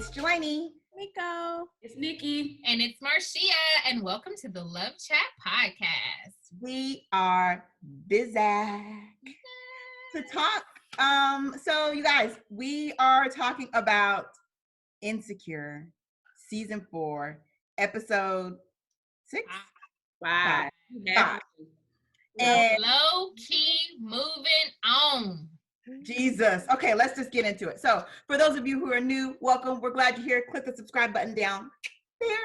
It's Joanie. Nico. It's Nikki. And it's Marcia. And welcome to the LoveChat Podcast. We are busy to talk. So you guys, we are talking about Insecure, season 4, episode 6? 5. And Lowkey Movin On. Jesus. Okay, let's just get into it. So for those of you who are new, welcome. We're glad you're here. Click the subscribe button down there.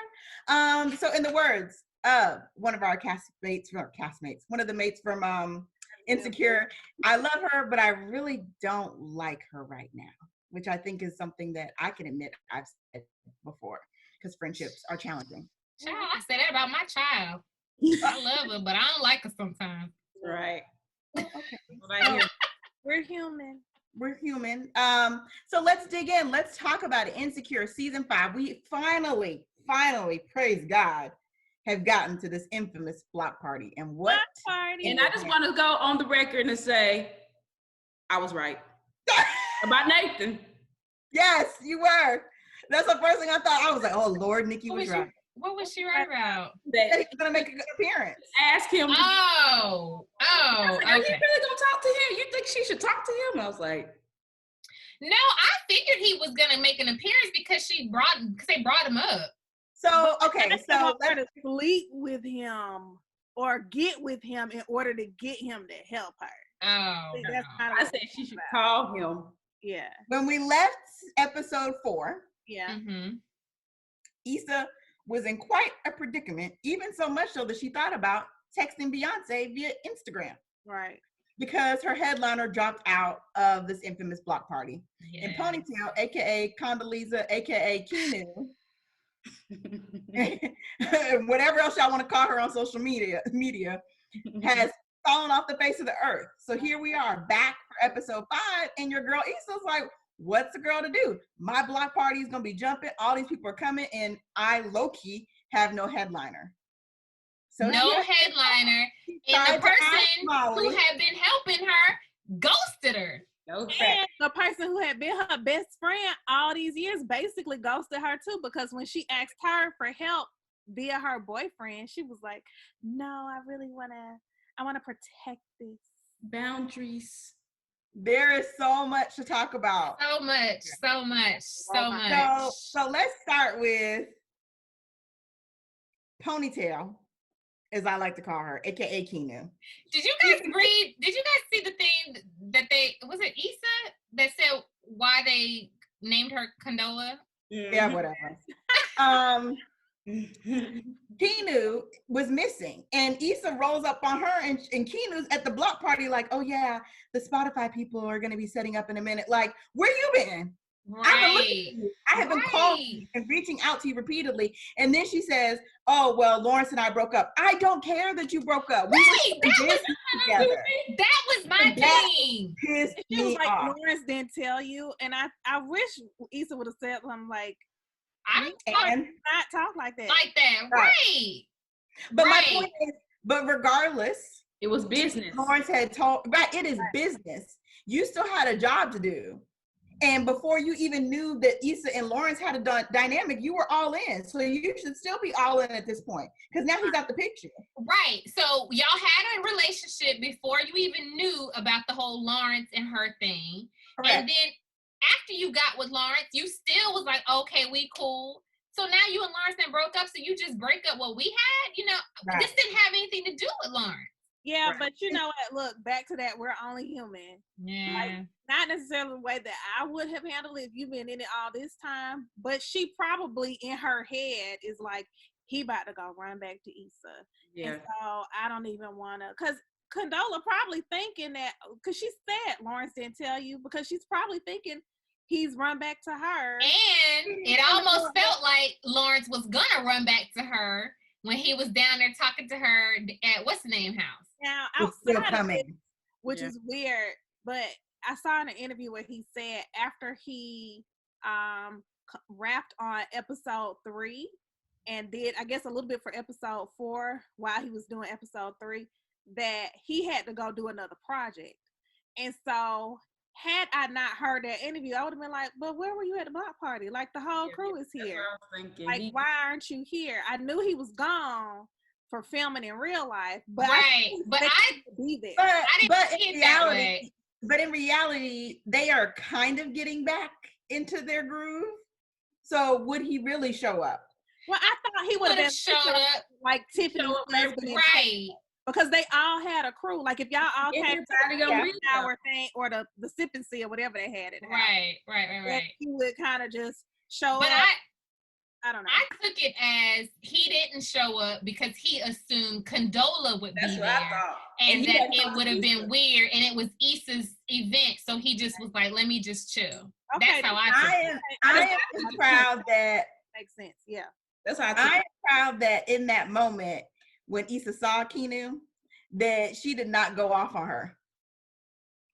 So in the words of one of our one of the mates from Insecure, I love her, but I really don't like her right now, which I think is something that I can admit I've said before, because friendships are challenging. Child, I said that about my child. I love her, but I don't like her sometimes. Right. Okay. We're human. We're human. So let's dig in. Let's talk about it. Insecure season 5. We finally, praise God, have gotten to this infamous block party. And what? Party. And I just want to go on the record and say, I was right about Nathan. Yes, you were. That's the first thing I thought. I was like, oh Lord, Nikki was right. What was she right about? That he's gonna make a good appearance. Ask him. Oh, I was like, okay. Are you really gonna talk to him? You think she should talk to him? I was like, No, I figured he was gonna make an appearance because they brought him up. So okay, so let's sleep with him or get with him in order to get him to help her. Oh, That's kind of I said she should call him. Yeah. when we left episode 4, Yeah. Mm-hmm. Issa was in quite a predicament, even so much so that she thought about texting Beyonce via Instagram. Right. Because her headliner dropped out of this infamous block party. Yeah. And Ponytail, aka Condoleezza, aka Keanu, whatever else y'all want to call her on social media, has fallen off the face of the earth. So here we are back for episode 5, and your girl Issa's like, what's the girl to do? My block party is gonna be jumping. All these people are coming, and I low-key have no headliner. So no headliner, and the person who had been helping her ghosted her. And the person who had been her best friend all these years basically ghosted her too, because when she asked her for help via her boyfriend, she was like, no, I want to protect this. Boundaries. There is so much to talk about. So much. So let's start with Ponytail, as I like to call her, aka Keanu. Did you guys see the thing that was it Issa that said why they named her Condola? Yeah, whatever. Keanu was missing, and Issa rolls up on her, and Keanu's at the block party like, oh yeah, the Spotify people are going to be setting up in a minute. Like, where you been? Right. I have been calling you and reaching out to you repeatedly, and then she says, oh well, Lawrence and I broke up. I don't care that you broke up. That was my thing. She was like, Lawrence didn't tell you, and I wish Issa would have said something like, I and not talk like that. Right. But my point is, but regardless, it was business. Lawrence had told, right, it is business. You still had a job to do. And before you even knew that Issa and Lawrence had a dynamic, you were all in. So you should still be all in at this point, because now he's out the picture. Right. So y'all had a relationship before you even knew about the whole Lawrence and her thing. Correct. And then after you got with Lawrence, you still was like, okay, we cool. So now you and Lawrence then broke up, so you just break up what we had? This didn't have anything to do with Lawrence. Yeah, but you know what? Look, back to that, we're only human. Yeah. Like, not necessarily the way that I would have handled it if you've been in it all this time, but she probably in her head is like, he about to go run back to Issa. Yeah. And so I don't even want to, because Condola probably thinking that, because she said Lawrence didn't tell you, because she's probably thinking he's run back to her. And it almost felt like Lawrence was gonna run back to her when he was down there talking to her at what's the name house. Now outside of it, which is weird, but I saw in an interview where he said after he wrapped on episode 3 and did, I guess, a little bit for episode 4 while he was doing episode 3, that he had to go do another project. And so had I not heard that interview, I would have been like, but where were you at the block party? Like, the whole crew is here. That's what I was thinking. Like, why aren't you here? I knew he was gone for filming in real life, but right. But I be there. But in reality, they are kind of getting back into their groove. So would he really show up? Well, I thought he would have showed up like Tiffany, right? Because they all had a crew. Like, if y'all all came to the hour thing or the sipping sea or whatever they had it. Right. He would kind of just show but up. I don't know. I took it as he didn't show up because he assumed Condola would be there. And that it would have been weird, and it was Issa's event, so he just was like, let me just chill. Okay. That's how I took it. I am proud that makes sense. Yeah. That's how I am proud that in that moment when Issa saw Keanu, that she did not go off on her.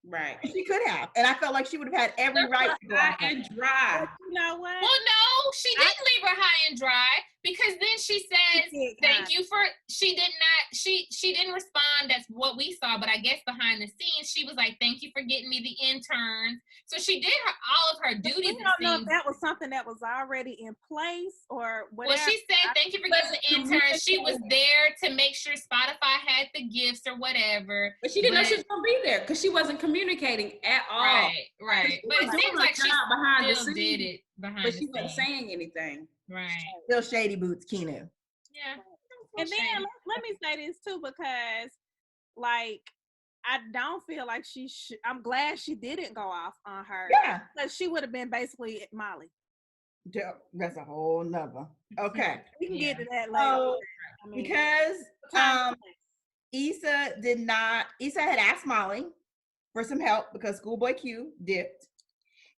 Right. She could have. And I felt like she would have had every right to go high and dry. But you know what? Well, no, she didn't leave her high and dry, because then she says, thank you for, she didn't respond. That's what we saw. But I guess behind the scenes, she was like, thank you for getting me the interns. So she did all of her duties. We don't know if that was something that was already in place or whatever. Well, she said, thank you for getting the interns. She was there to make sure Spotify had the gifts or whatever. But she didn't know she was going to be there because she wasn't communicating at all. Right. But it seems like she behind still did it behind but the she wasn't scenes. saying anything. Right. Still shady boots, Keanu. Yeah. And then let me say this too, because like, I don't feel like she should. I'm glad she didn't go off on her. Yeah. Because she would have been basically Molly. That's a whole nother. Okay. We can get to that later. Because Issa had asked Molly for some help because Schoolboy Q dipped.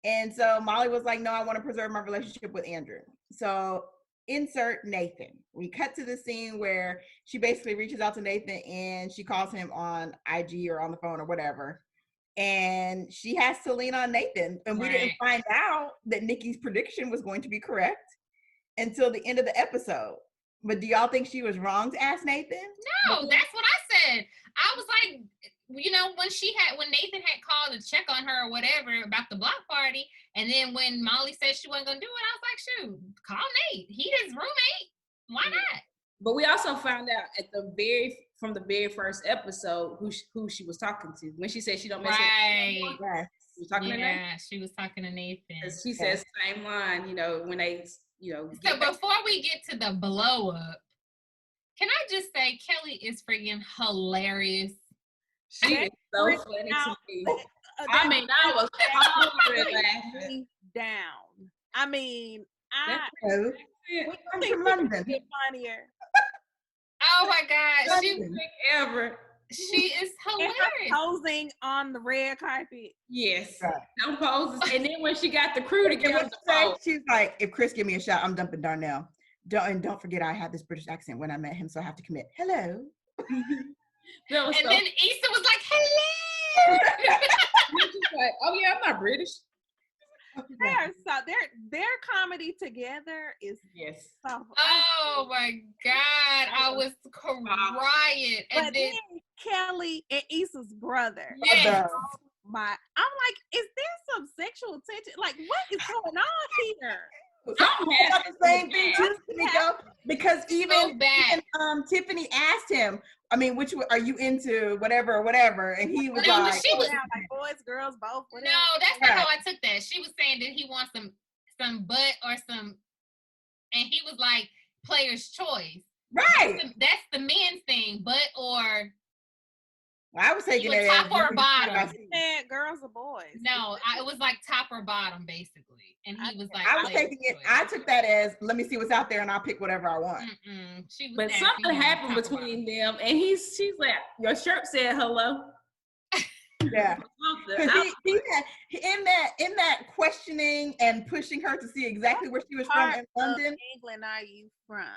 And so Molly was like, no, I want to preserve my relationship with Andrew. So insert Nathan. We cut to the scene where she basically reaches out to Nathan and she calls him on IG or on the phone or whatever. And she has to lean on Nathan. And we didn't find out that Nikki's prediction was going to be correct until the end of the episode. But do y'all think she was wrong to ask Nathan? No, that's what I said. I was like, you know, when Nathan had called to check on her or whatever about the block party, and then when Molly said she wasn't gonna do it, I was like, shoot, call Nate. He his roommate. Why not? But we also found out from the very first episode who she was talking to when she said she don't mess with. Right. She was talking to Nathan. Yeah, she was talking to Nathan. She says same line, you know, when they, you know. So before we get to the blow up, can I just say Kelly is freaking hilarious. She is so funny to me. I mean, I was already laughing. Down. I mean, I'm from London. Funnier. Oh my God, she is hilarious. Posing on the red carpet. Yes, no poses. And then when she got the crew together, she's like, "If Chris give me a shot, I'm dumping Darnell. Don't forget, I had this British accent when I met him, so I have to commit. Hello." Then Issa was like, "Hello." She's like, "Oh yeah, I'm not British." Their comedy together is so. Oh my God, I was crying. But then Kelly and Issa's brother. Yes. I'm like, is there some sexual tension? Like, what is going on here? The same thing too, because even Tiffany asked him, I mean, which are you into, whatever, and he was like, she was like boys, girls, both. Whatever. No, that's not how I took that. She was saying that he wants some butt or some, and he was like, player's choice. Right. That's the men's thing, butt or. I was taking it top or bottom. Girls or boys. No, it was like top or bottom, basically. And he was like, I was taking it. I took that as, let me see what's out there, and I'll pick whatever I want. But something happened between them, and she's like, your shirt said hello. Yeah, because he had in that questioning and pushing her to see exactly where she was from in London. England are you from?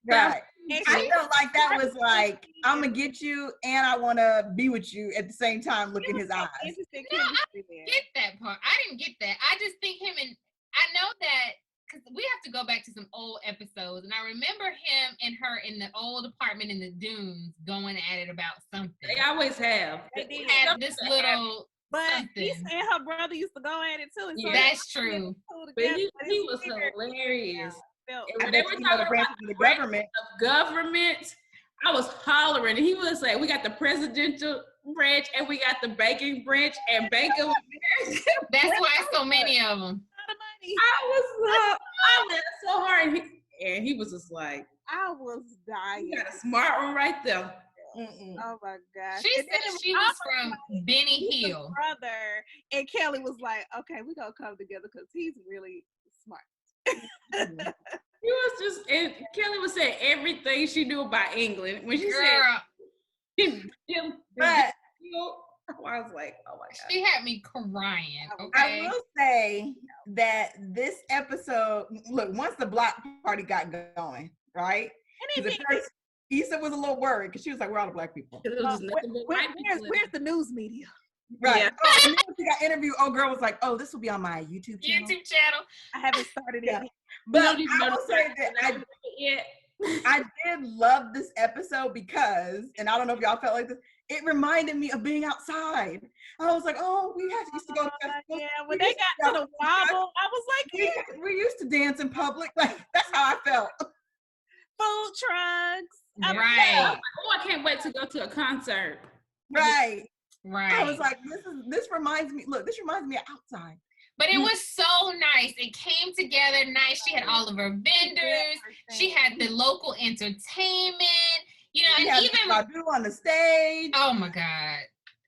Right. I felt like that was like, I'm gonna get you, and I want to be with you at the same time. Look in his eyes. No, I didn't get that part. I didn't get that. I just think him and I know that because we have to go back to some old episodes, and I remember him and her in the old apartment in the dunes going at it about something. They always have. They have this little But something. Issa and her brother used to go at it too. Yeah. That's true. But he was hilarious. Felt- And I when they bet were you know the talking about branches of the government. government, I was hollering. And he was like, we got the presidential branch and we got the banking branch and Bank of America. That's why so many of them. I laughed so hard. And he was just like, I was dying. you got a smart one right there. Mm-mm. Oh my gosh. She And then said it she was also from like Benny Issa's Hill. brother, and Kelly was like, okay, we're gonna come together because he's really smart. He was just, and Kelly was saying everything she knew about England. When she Girl, said, But I was like, oh my God. she had me crying. I Okay. will say that this episode, look, once the block party got going, right? And Because then at first, Issa was a little worried because she was like, "We're all the black people." It was just nothing but white people. where's the news media? Right. Yeah. Oh, and then when she got interviewed, old girl was like, "Oh, this will be on my YouTube channel." YouTube channel. I haven't started Yeah. it. But don't even I know will the say fact that Yeah. I did love this episode because, and I don't know if y'all felt like this, it reminded me of being outside. I was like, "Oh, we used to go to festivals. Yeah, when they got to the wobble, I was like, yeah, We used to dance in public. Like that's how I felt." food trucks. Right. Oh, I can't wait to go to a concert. Right. Right. I was like, this reminds me. Look, this reminds me of outside. But it was so nice. It came together nice. She had all of her vendors. She had the local entertainment. You know, We and had even Badu on the stage. oh my God.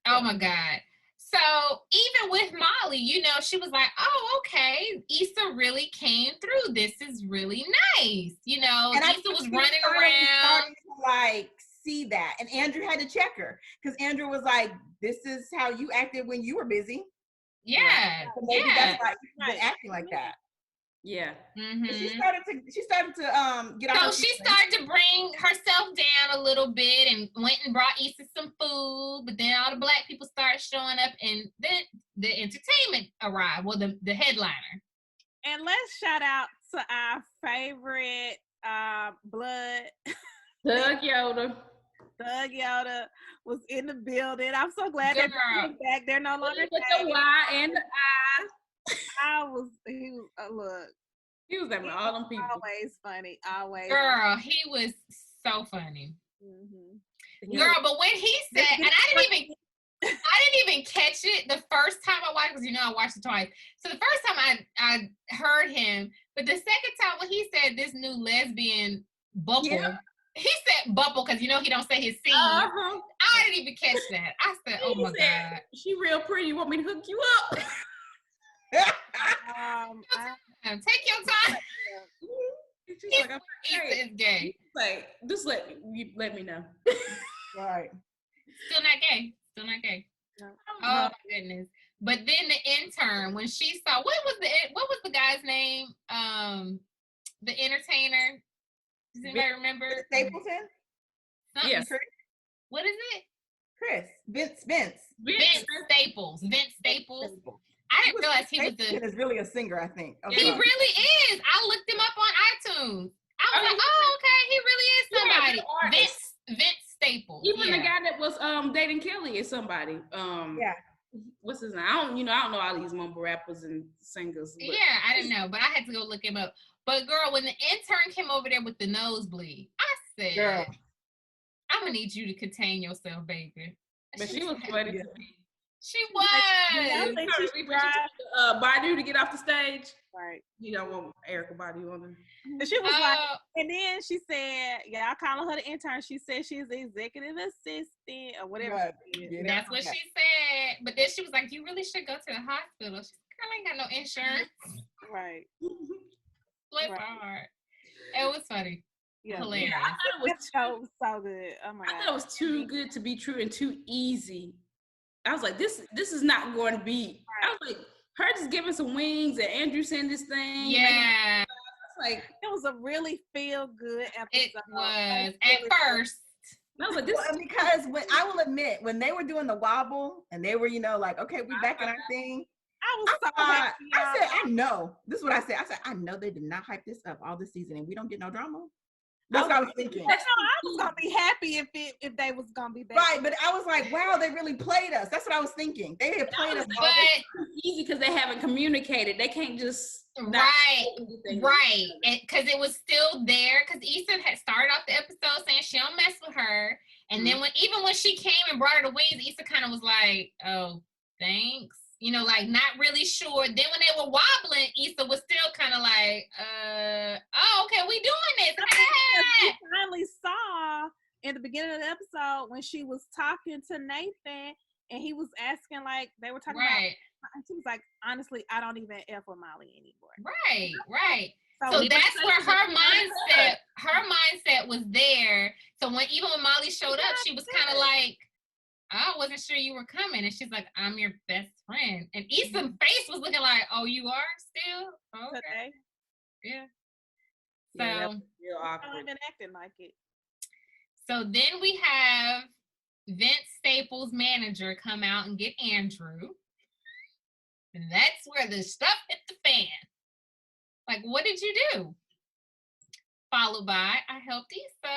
Oh my God. So even with Molly, you know, she was like, oh, okay, Issa really came through. This is really nice. You know, And Issa was running around. starting to like see that, and Andrew had to check her because Andrew was like, "This is how you acted when you were busy." Yeah. So maybe Yeah. that's why you've been acting like that. Yeah. Mm-hmm. She started to get So out. she started to bring herself down a little bit and went and brought Issa some food. But then all the black people started showing up, and then the entertainment arrived. Well, the headliner. And let's shout out to our favorite blood. Doug Yoder. Doug Yoder was in the building. I'm so glad Good they're girl. back. They're no longer With the Y and the I. he was look, He was having all them people. always funny. Always. Girl, he was so funny. Mm-hmm. Girl, but when he said, and I didn't even catch it the first time I watched, because you know I watched it twice. So the first time I heard him, but the second time when he said this new lesbian bubble, he said bubble because you know he don't say his C. Uh-huh. I didn't even catch that. I said, oh my God. She real pretty. You want me to hook you up? Take your time. She's like, I'm Issa is gay. like, just let me know. Right. Still not gay. Still not gay. No. Oh my goodness. But then the intern, when she saw what was the guy's name? The entertainer. Does anybody remember? Stapleton. Something. Yes. What is it? Chris. Vince. Vince Staples. I didn't realize he was Stapleton is really a singer, I think. He really is. I looked him up on iTunes. I was like, oh, okay, he really is somebody. Vince Staples. Even the guy that was dating Kelly is somebody. Yeah. What's his name? I don't know all these mumble rappers and singers. But. Yeah, I didn't know, but I had to go look him up. But girl, when the intern came over there with the nosebleed, I said, Girl. I'm gonna need you to contain yourself, baby. But she was funny to me. She was. I think she should drive. Badu to get off the stage. Right. You don't want Erica Badu on them. And she was like, and then she said, yeah, I calling her the intern. She said she's the executive assistant or whatever. Right. She Yeah. That's what she said. But then she was like, you really should go to the hospital. She's like, girl, I ain't got no insurance. Right. Bless her heart. It was funny. Yeah. Hilarious. Yeah, I thought This show was so good. Oh my I thought it God. was too good to be true and too easy. I was like, this is not going to be. I was like, her just giving some wings and Andrew saying this thing. Yeah. Like, It was a really feel good episode. It was. At first. I was like, this Well, because when I will admit, when they were doing the wobble and they were, like, okay, we back in our thing. I was so happy. I said, I know. This is what I said. I said, I know they did not hype this up all this season and we don't get no drama. That's what I was thinking. That's how I was gonna be happy if they was gonna be back. Right, but I was like, wow, they really played us. That's what I was thinking. They had played us. But easy because they haven't communicated. They can't just right, and because it was still there. Because Issa had started off the episode saying she don't mess with her, and then when she came and brought her the wings, Issa kind of was like, oh, thanks. You know, like not really sure. Then when they were wobbling, Issa was still kind of like, oh, okay, we doing this. We finally saw in the beginning of the episode when she was talking to Nathan and he was asking, like, they were talking about, and she was like, honestly, I don't even F with Molly anymore. Right. So that's where her mindset was there. So when Molly showed up, she was kind of like, I wasn't sure you were coming. And she's like, I'm your best friend. And Issa's face was looking like, oh, you are still? Okay. Yeah. So real awkward. I've been acting like it. So then we have Vince Staples' manager come out and get Andrew. And that's where the stuff hit the fan. Like, what did you do? Followed by, I helped Issa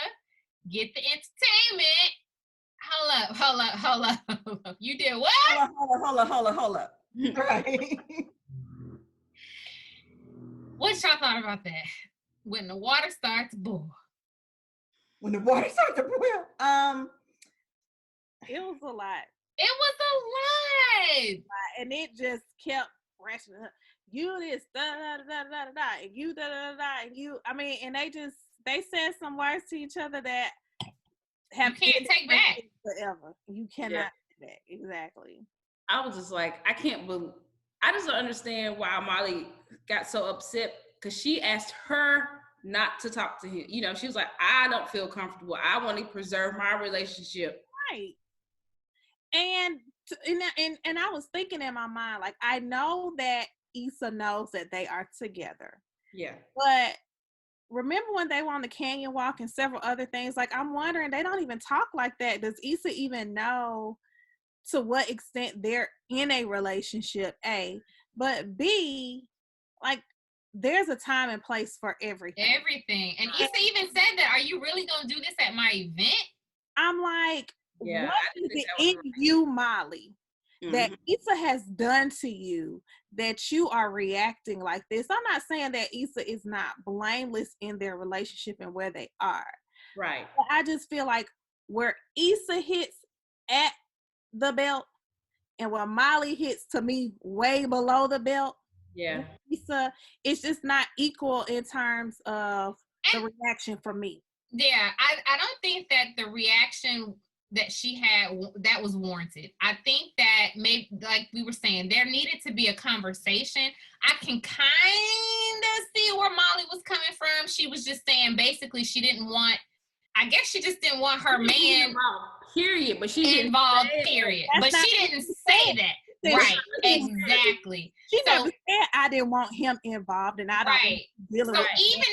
get the entertainment. Hold up. You did what? Hold up. Right. What y'all thought about that? When the water starts to boil. When the water starts to boil. It was a lot. It was a lot. And it just kept rushing up. You this, da-da-da-da-da-da, and you da-da-da-da, and you, I mean, and they said some words to each other that you can't take back forever. You cannot take back. Exactly. I was just like, I just don't understand why Molly got so upset because she asked her not to talk to him. You know, she was like, I don't feel comfortable. I want to preserve my relationship. Right. And I was thinking in my mind, like, I know that Issa knows that they are together. Yeah. But remember when they were on the canyon walk and several other things? Like, I'm wondering, they don't even talk like that. Does Issa even know to what extent they're in a relationship, A? But B, like, there's a time and place for everything. And Issa even said that, are you really going to do this at my event? I'm like, what is it in you, Molly, that Issa has done to you that you are reacting like this? I'm not saying that Issa is not blameless in their relationship and where they are. Right. But I just feel like where Issa hits at the belt and where Molly hits, to me, way below the belt. Yeah. Issa, it's just not equal in terms of the reaction from me. Yeah, I don't think that the reaction that she had, that was warranted. I think that maybe, like we were saying, there needed to be a conversation. I can kind of see where Molly was coming from. She was just saying basically she didn't want, I guess she just didn't want her man period, but she involved, period. But she didn't say that. Right, exactly. She never said I didn't want him involved, and I don't deal with it. So even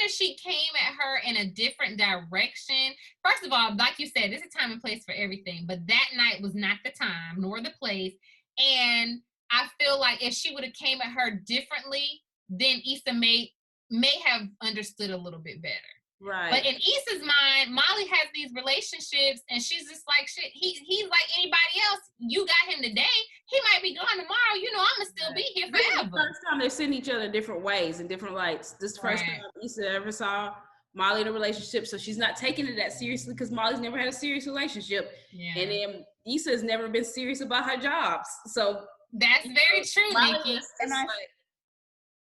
if she came at her in a different direction, first of all, like you said, there's a time and place for everything, but that night was not the time nor the place. And I feel like if she would have came at her differently, then Issa may have understood a little bit better. Right. But in Issa's mind, Molly has these relationships and she's just like, shit, he's like anybody else. You got him today. He might be gone tomorrow. You know, I'm going to still be here forever. The first time they're seeing each other different ways and different lights. This is the first time Issa ever saw Molly in a relationship. So she's not taking it that seriously because Molly's never had a serious relationship. Yeah. And then Issa's never been serious about her jobs. So that's very true, Nikki.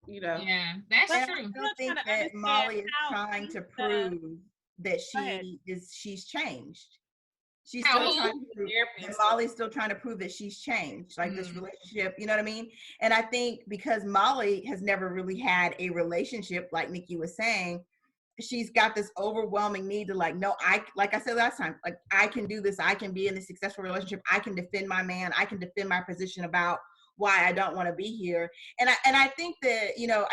You know. Yeah, that's true. I don't think that Molly is trying to prove that she's changed. She's still trying to prove, and Molly's still trying to prove that she's changed, like this relationship, you know what I mean? And I think because Molly has never really had a relationship, like Nikki was saying, she's got this overwhelming need to like I said last time, like I can do this, I can be in a successful relationship, I can defend my man, I can defend my position about why I don't want to be here. And I think that, you know,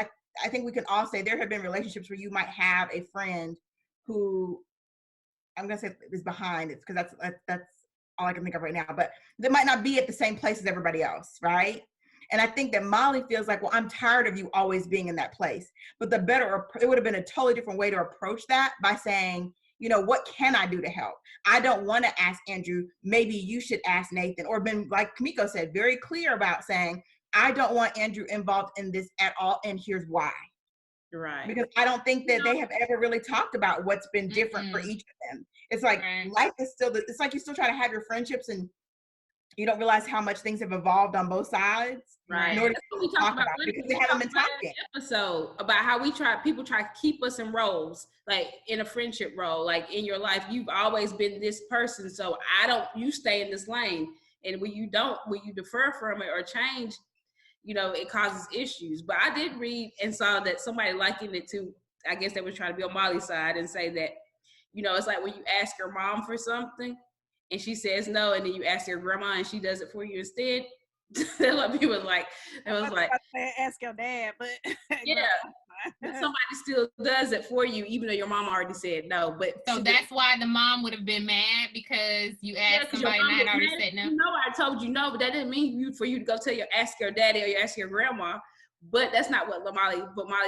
I think we can all say there have been relationships where you might have a friend who, I'm going to say is behind, it's because that's all I can think of right now, but they might not be at the same place as everybody else, right? And I think that Molly feels like, well, I'm tired of you always being in that place. But it would have been a totally different way to approach that by saying, you know, what can I do to help? I don't want to ask Andrew. Maybe you should ask Nathan. Or been, like Kamiko said, very clear about saying, I don't want Andrew involved in this at all. And here's why. Right. Because I don't think that they have ever really talked about what's been different for each of them. It's like life is still, it's like you still try to have your friendships and you don't realize how much things have evolved on both sides. Right. In order That's what we talked about because they haven't been talking. Episode about how people try to keep us in roles, like in a friendship role, like in your life, you've always been this person. So you stay in this lane. And when you defer from it or change, you know, it causes issues. But I did read and saw that somebody likened it to, I guess they were trying to be on Molly's side and say that, you know, it's like when you ask your mom for something and she says no, and then you ask your grandma and she does it for you instead. That's what people was like. It was like, ask your dad, but yeah, somebody still does it for you, even though your mom already said no. But so that's why the mom would have been mad because you asked somebody and I already said no. You know, I told you no, but that didn't mean for you to go ask your daddy or you ask your grandma. But that's not what Molly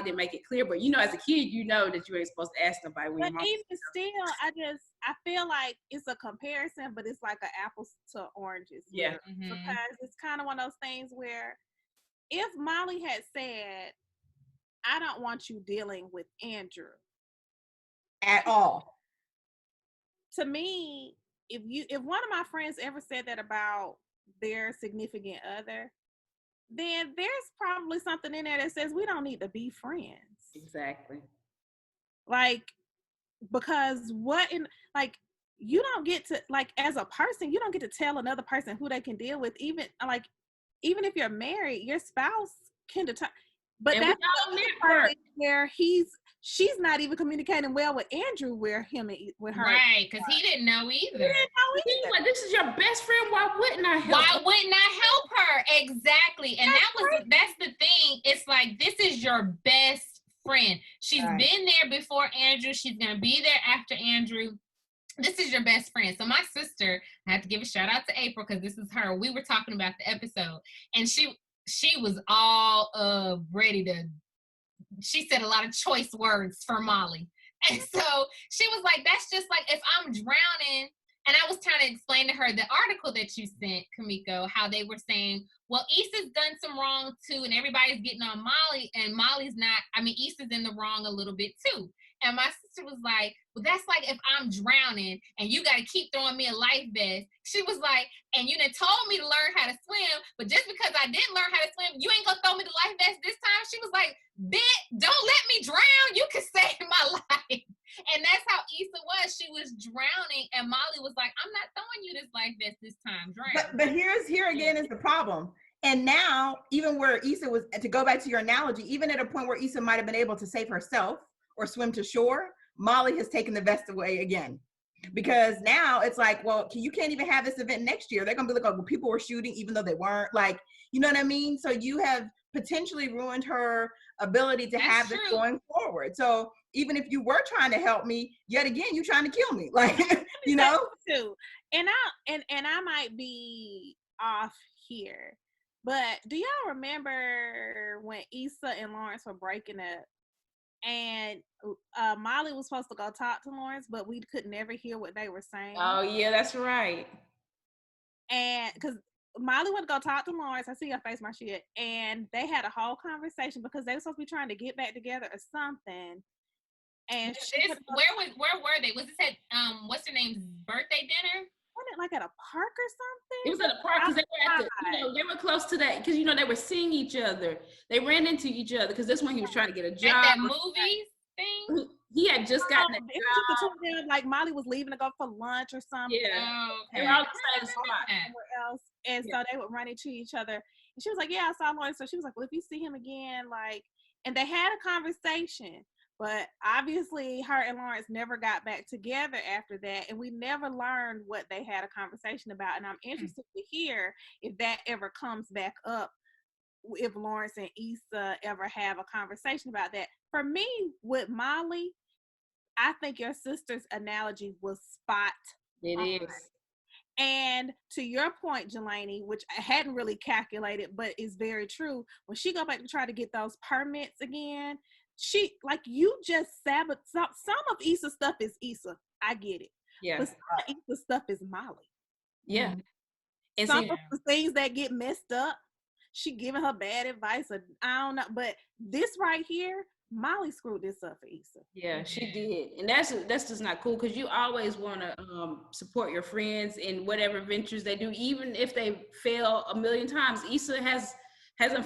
didn't make it clear. But you know, as a kid, you know that you ain't supposed to ask nobody. But even still, I feel like it's a comparison, but it's like an apples to oranges. Yeah. Because it's kind of one of those things where if Molly had said, I don't want you dealing with Andrew at all. To me, if one of my friends ever said that about their significant other, then there's probably something in there that says we don't need to be friends. Exactly. Like, because you don't get to, like, as a person, you don't get to tell another person who they can deal with. Even if you're married, your spouse can determine. But and that's the part where she's not even communicating well with Andrew with her. Right, because he didn't know either. Like, this is your best friend. Why wouldn't I help her? Why wouldn't I help her? Exactly. And that's the thing. It's like, this is your best friend. She's been there before Andrew. She's going to be there after Andrew. This is your best friend. So my sister, I have to give a shout out to April because this is her. We were talking about the episode and she was all ready to, she said a lot of choice words for Molly. And so she was like, that's just like if I'm drowning. And I was trying to explain to her the article that you sent, Kamiko, how they were saying, well, Issa's done some wrong too, and everybody's getting on Molly, and Molly's not, Issa's in the wrong a little bit too. And my sister was like, well, that's like if I'm drowning and you got to keep throwing me a life vest. She was like, and you done told me to learn how to swim, but just because I didn't learn how to swim, you ain't gonna throw me the life vest this time? She was like, bitch, don't let me drown. You can save my life. And that's how Issa was. She was drowning, and Molly was like, I'm not throwing you this life vest this time. Drown. But here again is the problem. And now, even where Issa was, to go back to your analogy, even at a point where Issa might have been able to save herself or swim to shore, Molly has taken the vest away again. Because now it's like, well, you can't even have this event next year. They're going to be like, oh, well, people were shooting even though they weren't. Like, you know what I mean? So you have potentially ruined her ability to have this going forward. So even if you were trying to help me, yet again, you're trying to kill me. Like, you know? And I might be off here, but do y'all remember when Issa and Lawrence were breaking up? And Molly was supposed to go talk to Lawrence, but we could never hear what they were saying. Oh, yeah, that's right. And because Molly went to go talk to Lawrence, I see your face, my shit, and they had a whole conversation because they were supposed to be trying to get back together or something. And where were they? Was this at what's her name's birthday dinner? Wasn't it like at a park or something? It was at a park because they were close to that because they were seeing each other. They ran into each other because this one he was trying to get a job. At that movies thing. He had just gotten a job. Like Molly was leaving to go for lunch or something. Yeah. Oh, okay. They were all the same spot. Somewhere else. And so they would run into each other. And she was like, yeah, I saw Lawrence. So she was like, well, if you see him again, like, and they had a conversation. But obviously, her and Lawrence never got back together after that, and we never learned what they had a conversation about. And I'm interested to hear if that ever comes back up, if Lawrence and Issa ever have a conversation about that. For me, with Molly, I think your sister's analogy was spot on. It is. And to your point, Jelani, which I hadn't really calculated, but is very true, when she go back to try to get those permits again, she, like, you just sabotage. Some of Issa's stuff is Issa. I get it. Yeah. But some of Issa's stuff is Molly. Yeah. And some of the things that get messed up, she giving her bad advice, or I don't know. But this right here, Molly screwed this up for Issa. Yeah, she did. And that's just not cool, because you always want to support your friends in whatever ventures they do, even if they fail a million times. Issa hadn't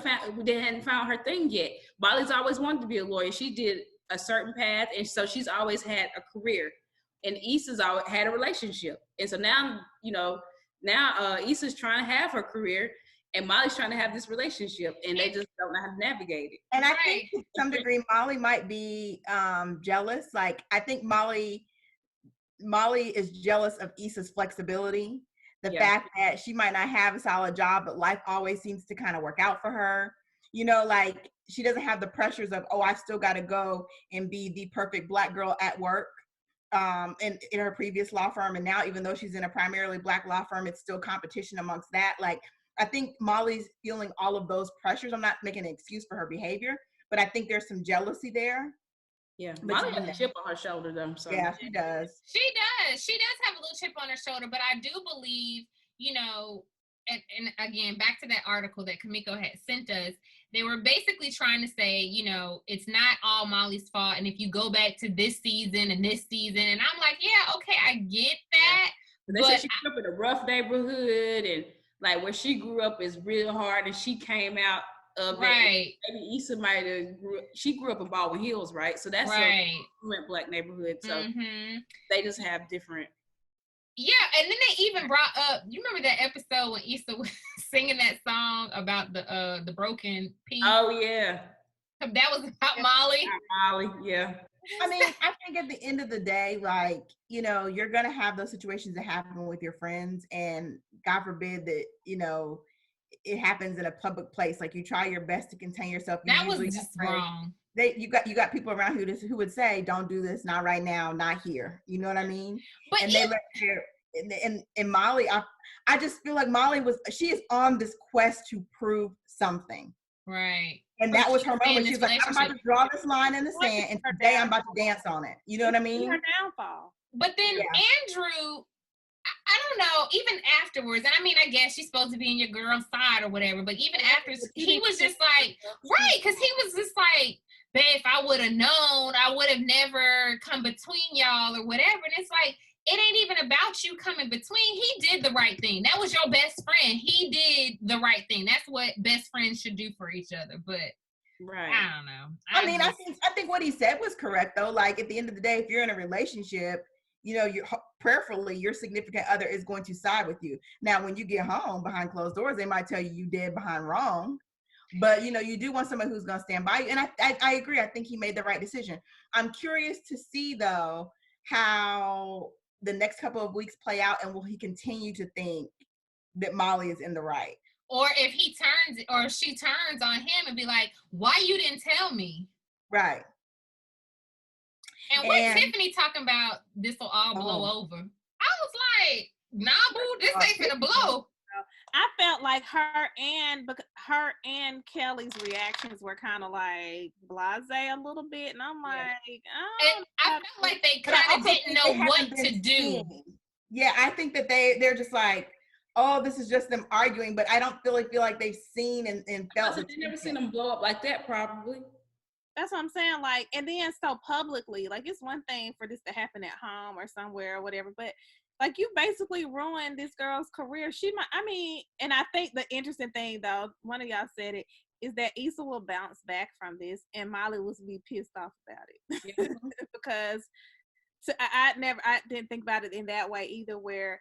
found her thing yet. Molly's always wanted to be a lawyer. She did a certain path, and so she's always had a career. And Issa's always had a relationship. And so now, Issa's trying to have her career, and Molly's trying to have this relationship, and they just don't know how to navigate it. And I think to some degree, Molly might be jealous. Like, I think Molly is jealous of Issa's flexibility. The fact that she might not have a solid job, but life always seems to kind of work out for her. Like, she doesn't have the pressures of, I still got to go and be the perfect Black girl at work in her previous law firm. And now, even though she's in a primarily Black law firm, it's still competition amongst that. Like, I think Molly's feeling all of those pressures. I'm not making an excuse for her behavior, but I think there's some jealousy there. Yeah, Molly has a chip on her shoulder, though. So. Yeah, she does. She does have a little chip on her shoulder, but I do believe, and again, back to that article that Kamiko had sent us, they were basically trying to say, it's not all Molly's fault. And if you go back to this season and this season, and I'm like, yeah, okay, I get that. They said she grew up in a rough neighborhood, and like where she grew up is real hard, and she came out of right. it. Maybe Issa might have she grew up in Baldwin Hills, right? So that's right. a Black neighborhood. So they just have different. Yeah, and then they even brought up. You remember that episode when Issa was singing that song about the broken piece? Oh yeah, that was about Molly. Molly, yeah. I mean, I think at the end of the day, like, you're going to have those situations that happen with your friends, and God forbid that, it happens in a public place. Like, you try your best to contain yourself. That was just wrong. You got people around who would say, don't do this, not right now, not here. You know what I mean? But and they let her, and Molly, I just feel like Molly she is on this quest to prove something. Right. And that was her moment. She's like, I'm about to draw this line in the sand, and today I'm about to dance on it. You know what I mean? Her downfall. But then Andrew, I don't know, even afterwards, and I mean, I guess she's supposed to be in your girl's side or whatever, but even afterwards, he was just like, right, because he was just like, babe, if I would have known, I would have never come between y'all or whatever. And it's like, it ain't even about you coming between. He did the right thing. That was your best friend. He did the right thing. That's what best friends should do for each other. But right. I don't know. I think what he said was correct, though. Like, at the end of the day, if you're in a relationship, prayerfully, your significant other is going to side with you. Now, when you get home behind closed doors, they might tell you dead behind wrong. But, you do want someone who's going to stand by you. And I agree. I think he made the right decision. I'm curious to see, though, how the next couple of weeks play out, and will he continue to think that Molly is in the right? Or if he turns, or she turns on him and be like, why you didn't tell me? Right. And what Tiffany talking about, this will all blow over. I was like, nah, boo, this ain't gonna blow. I felt like her and Kelly's reactions were kind of like blasé a little bit, and I'm like, and I felt like they kind of didn't know what to do. Yeah, I think that they're just like, oh, this is just them arguing, but I don't feel like they've seen and felt. They've never seen them blow up like that, probably. That's what I'm saying. Like, and then so publicly, like, it's one thing for this to happen at home or somewhere or whatever, but like, you basically ruined this girl's career. And I think the interesting thing, though, one of y'all said it, is that Issa will bounce back from this, and Molly will be pissed off about it. Yeah. Because I didn't think about it in that way either, where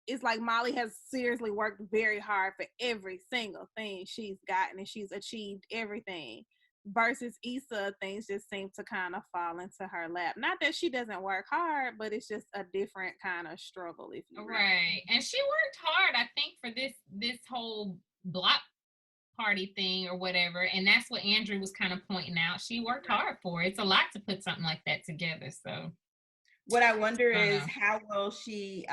it's like Molly has seriously worked very hard for every single thing she's gotten, and she's achieved everything. Versus Issa, things just seem to kind of fall into her lap. Not that she doesn't work hard, but it's just a different kind of struggle, if you will. Right. And she worked hard, I think, for this whole block party thing or whatever. And that's what Andrew was kind of pointing out. She worked hard for it. It's a lot to put something like that together. So what I wonder is, how will she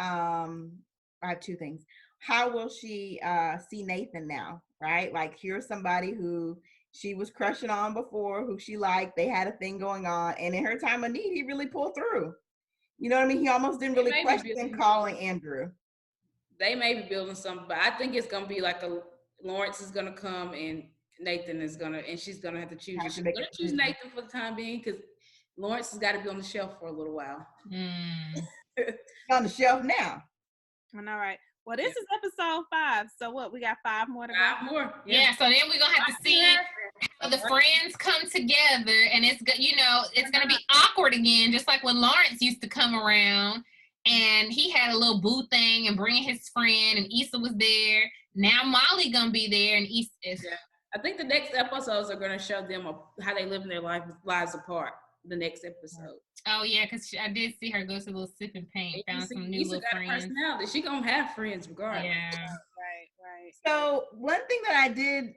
I have two things. How will she see Nathan now, right? Like, here's somebody who she was crushing on before, who she liked. They had a thing going on. And in her time of need, he really pulled through. You know what I mean? He almost didn't really question calling Andrew. They may be building something, but I think it's going to be like Lawrence is going to come and Nathan is going to, and she's going to have to choose. She's going to choose Nathan for the time being because Lawrence has got to be on the shelf for a little while. On the shelf now. All right. Well, this is episode 5. So what? We got 5 more to go. 5 more. Yeah. So then we're gonna have to see the friends come together, and it's it's gonna be awkward again, just like when Lawrence used to come around and he had a little boo thing and bringing his friend, and Issa was there. Now Molly gonna be there, and Issa is. Yeah. I think the next episodes are gonna show them how they live in their lives apart. The next episode. Oh yeah, because I did see her go to a little sip and paint, found some new little friends. Personality. She gonna have friends regardless. Yeah. Right. So one thing that I did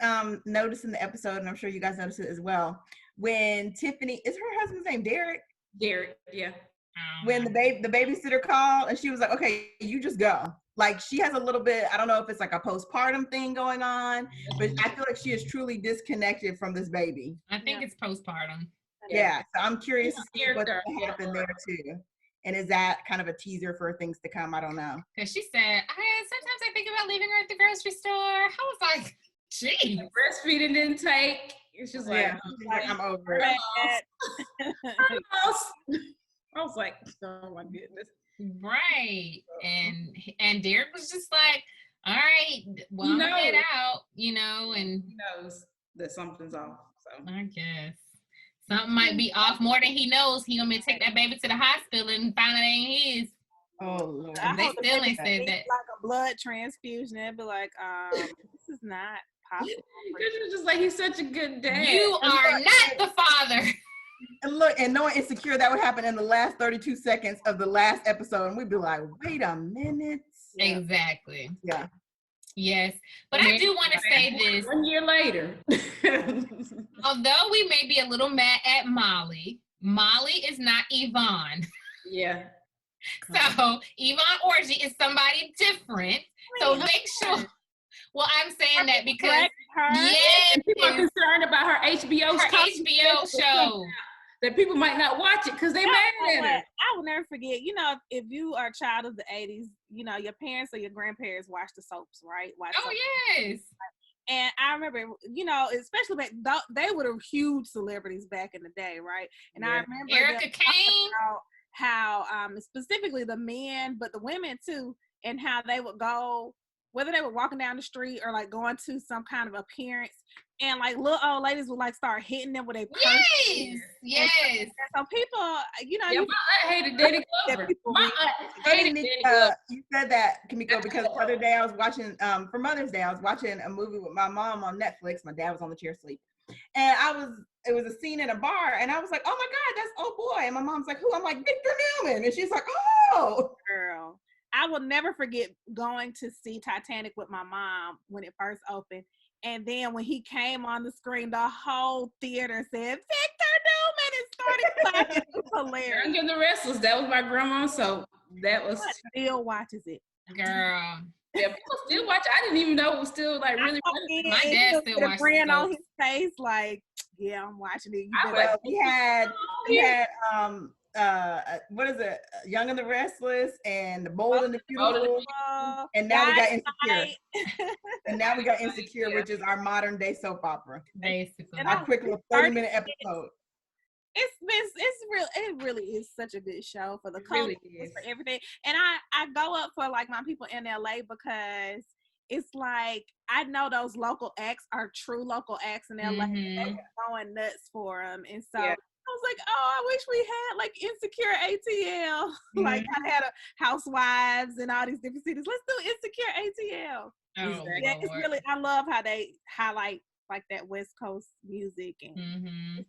notice in the episode, and I'm sure you guys noticed it as well, when Tiffany, is her husband's name Derek? Derek, yeah. When the babysitter called and she was like, okay, you just go. Like, she has a little bit, I don't know if it's like a postpartum thing going on, but I feel like she is truly disconnected from this baby. I think it's postpartum. Yeah, so I'm curious to see what's going to happen there too. And is that kind of a teaser for things to come? I don't know. Because she said, sometimes I think about leaving her at the grocery store. I was like, gee. Breastfeeding didn't take. It's just like, I'm over it. I was like, oh my goodness. Right. And Derek was just like, all right, well, I'm gonna head out, and he knows that something's off. So I guess. Something might be off more than he knows. He gonna take that baby to the hospital and find out it ain't his. Oh Lord. They still ain't said that. Like a blood transfusion. They'd be like, this is not possible. You're just like, he's such a good dad. You are not the father. And look, and knowing Insecure, that would happen in the last 32 seconds of the last episode, and we'd be like, wait a minute. Exactly. Yeah. Yes, but I do want to say this. 1 year later. Although we may be a little mad at Molly, Molly is not Yvonne. Yeah. So Yvonne Orji is somebody different. So make sure. Well, I'm saying that because people are concerned about her HBO show. That people might not watch it because they mad at her. I will never forget, if you are a child of the 80s, your parents or your grandparents watched the soaps, right? Yes. And I remember, especially back, they were huge celebrities back in the day, right? And I remember Erica Kane. How specifically the men, but the women too, and how they would go, whether they were walking down the street or like going to some kind of appearance, and like little old ladies would like start hitting them with a purse. Yes. And so people, my aunt hated Danny Glover. My aunt hated Danny Glover. You said that, Kimiko, because the other day I was watching, for Mother's Day, I was watching a movie with my mom on Netflix. My dad was on the chair asleep. And it was a scene in a bar, and I was like, oh my God, that's oh boy. And my mom's like, who? I'm like, Victor Newman. And she's like, oh. Girl. I will never forget going to see Titanic with my mom when it first opened. And then when he came on the screen, the whole theater said, Victor Newman, and started clapping. It was hilarious. Young and the Restless, that was my grandma, so that was. Still watches it. Girl. Yeah, people still watch it. I didn't even know it was still like really. My dad still watches it. Grin on his face, like, yeah, I'm watching it. We had what is it? Young and the Restless and The Bold and the Beautiful. And now we got Insecure. And now we got Insecure, which is our modern day soap opera. Basically. Our quick little 30-minute episode. It really is such a good show for the culture, for everything. And I go up for like my people in LA because it's like I know those local acts are true local acts in LA. They're going nuts for them, and so I was like, oh, I wish we had like Insecure ATL. Like I had a Housewives and all these different cities. Let's do Insecure ATL. Oh, yeah, it's really. I love how they highlight like that West Coast music and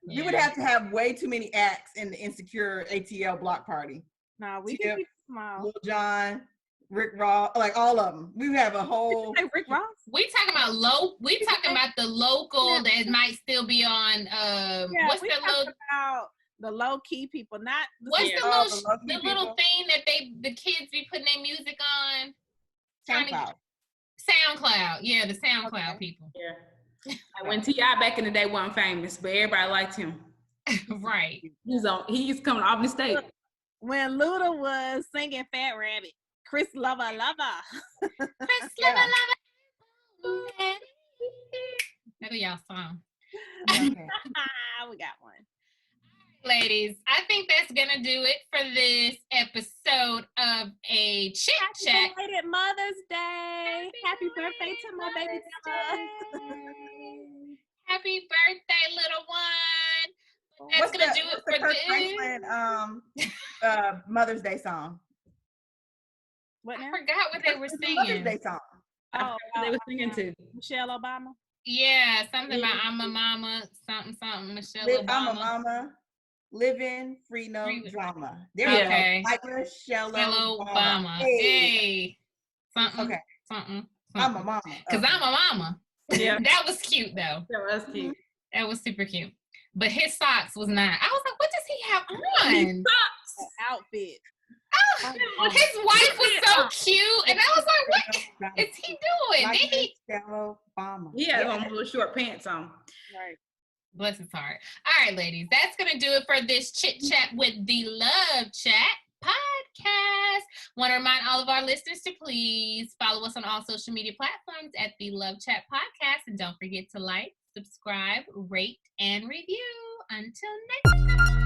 We would have to have way too many acts in the Insecure ATL block party. No, we can be small. Lil Jon, Rick Ross, like all of them. We have a whole. Rick Ross. We talking about We talking about the local that might still be on. What's that local? The low key people, not the what's the little people. thing that the kids be putting their music on? SoundCloud. Yeah, the SoundCloud people. Yeah. Like when T.I. back in the day wasn't famous, but everybody liked him. Right. He's coming off the stage. When Luda was singing Fat Rabbit, Chris Lover. Chris Lover. That's y'all song. Okay. We got one. Ladies, I think that's gonna do it for this episode of a Chit Chat. Happy belated Mother's Day. Happy birthday to my baby sister. Happy birthday, little one. That's What's gonna do it for Kirk this. Franklin Mother's Day song? What now? I forgot what they were singing. Mother's Day song. Oh, They were singing to Michelle Obama. Yeah, something about I'm a mama, something, Michelle Obama. I'm a mama, living free, no drama. There okay. you go. Like Michelle Obama. Hey. Something. Okay. Something. I'm a mama. Because I'm a mama. Yeah. That was cute, though. That was cute. That was super cute. But his socks was not. I was like, what does he have on? Outfit. Oh, his wife was so cute. And I was like, what is he doing? Like Did he? Michelle Obama. He had on little short pants on. Right. Bless his heart. All right, ladies, that's going to do it for this Chit Chat with the LoveChat Podcast. Want to remind all of our listeners to please follow us on all social media platforms at the LoveChat Podcast. And don't forget to like, subscribe, rate, and review. Until next time.